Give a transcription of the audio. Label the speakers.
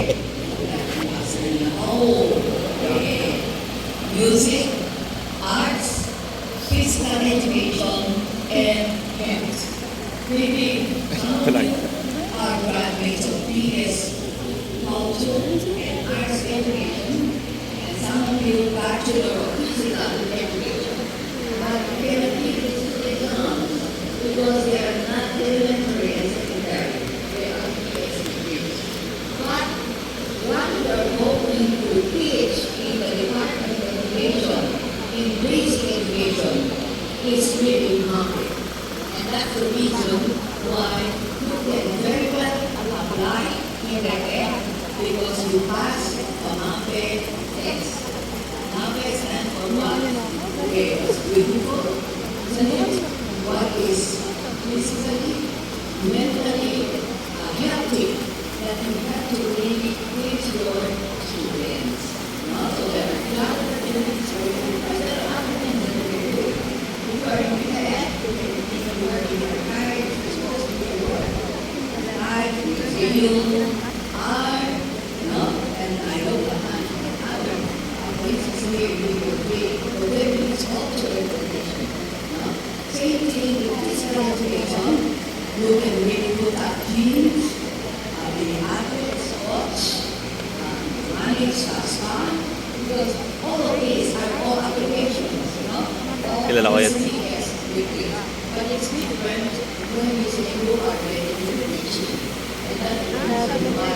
Speaker 1: Malapit.
Speaker 2: Music, arts, physical education, and health. Maybe some of you are graduates of PS, culture, and arts education, and some of you bachelor of physical education. But we cannot keep this later on because they are not elementary and secondary. They are PS degrees. But what we are hoping to teach in the Department of Education, in basic education, is really market. And that's the reason why you can very well apply in the end because you pass the MAPE test. MAPE stands for what? Okay, it's beautiful, isn't it? What is physically, mentally healthy that you have to really teach your students. So there are other opportunities for you. There are other things that you can do. If you are in the head, you can work in your eyes, you're supposed to be work. If you are, and I know that other places here you will be, but there is also education. Same thing with physical education. You can really put up gyms, the athletes, sports, manage spa, because all of these are all applications, all
Speaker 1: Kilala ko yan.
Speaker 2: yes, but it's different when you say you are ready to teach. And that's the reason why